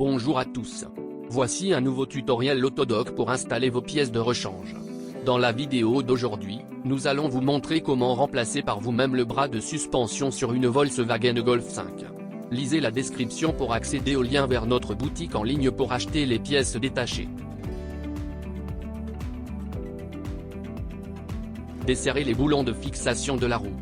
Bonjour à tous. Voici un nouveau tutoriel Autodoc pour installer vos pièces de rechange. Dans la vidéo d'aujourd'hui, nous allons vous montrer comment remplacer par vous-même le bras de suspension sur une Volkswagen Golf 5. Lisez la description pour accéder au lien vers notre boutique en ligne pour acheter les pièces détachées. Desserrez les boulons de fixation de la roue.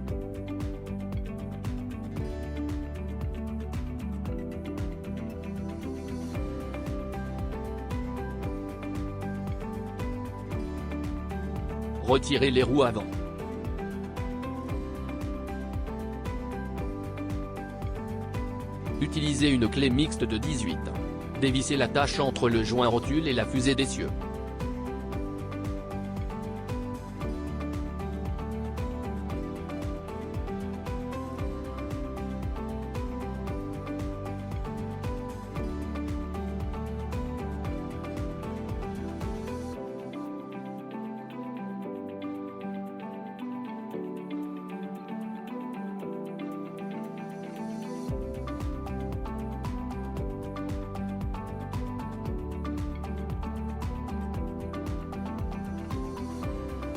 Retirez les roues avant. Utilisez une clé mixte de 18. Dévissez l'attache entre le joint rotule et la fusée d'essieu.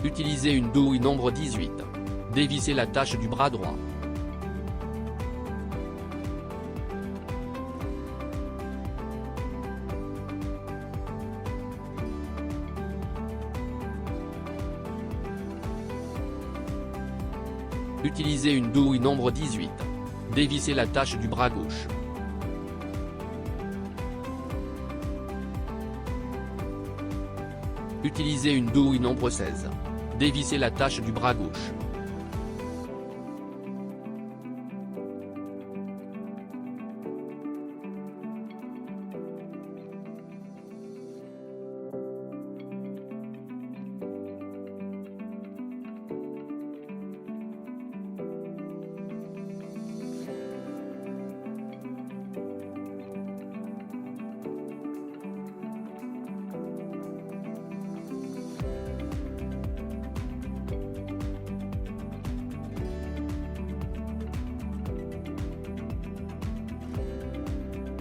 Utilisez une douille nombre 18. Dévissez l'attache du bras droit. Utilisez une douille nombre 18. Dévissez l'attache du bras gauche. Utilisez une douille nombre 16. Dévissez l'attache du bras gauche.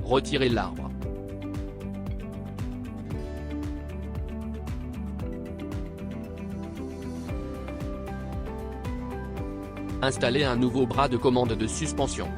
Retirez l'arbre. Installez un nouveau bras de commande de suspension.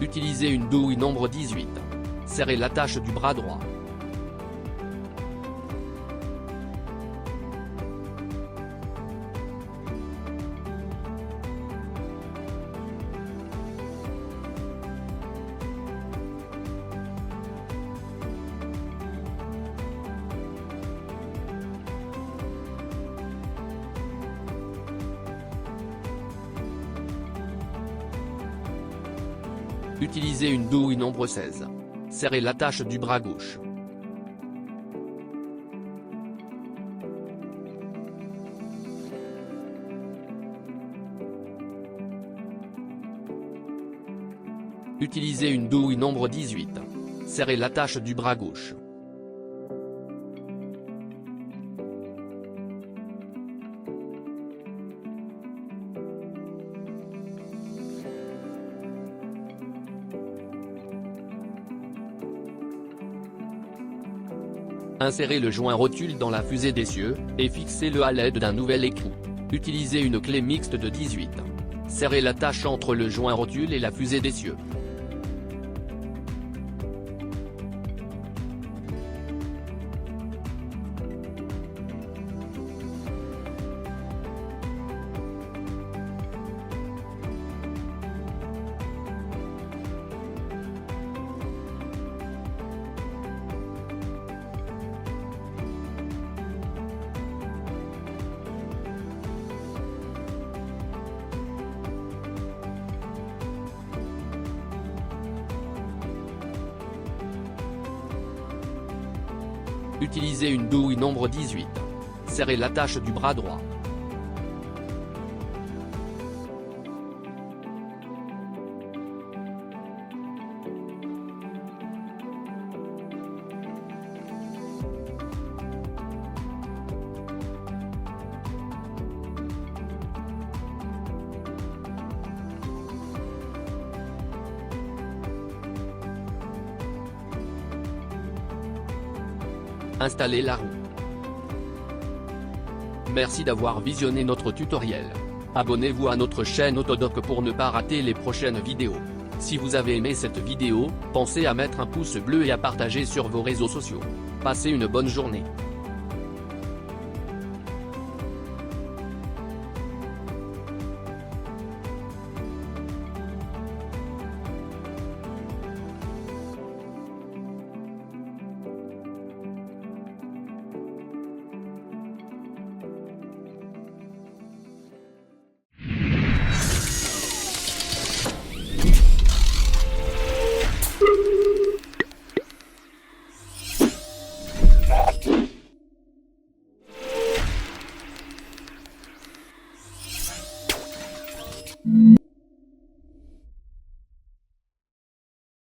Utilisez une douille nombre 18. Serrez l'attache du bras droit. Utilisez une douille nombre 16. Serrez l'attache du bras gauche. Utilisez une douille nombre 18. Serrez l'attache du bras gauche. Insérez le joint rotule dans la fusée d'essieu, et fixez-le à l'aide d'un nouvel écrou. Utilisez une clé mixte de 18. Serrez l'attache entre le joint rotule et la fusée d'essieu. Utilisez une douille nombre 18. Serrez l'attache du bras droit. Installez la roue. Merci d'avoir visionné notre tutoriel. Abonnez-vous à notre chaîne Autodoc pour ne pas rater les prochaines vidéos. Si vous avez aimé cette vidéo, pensez à mettre un pouce bleu et à partager sur vos réseaux sociaux. Passez une bonne journée.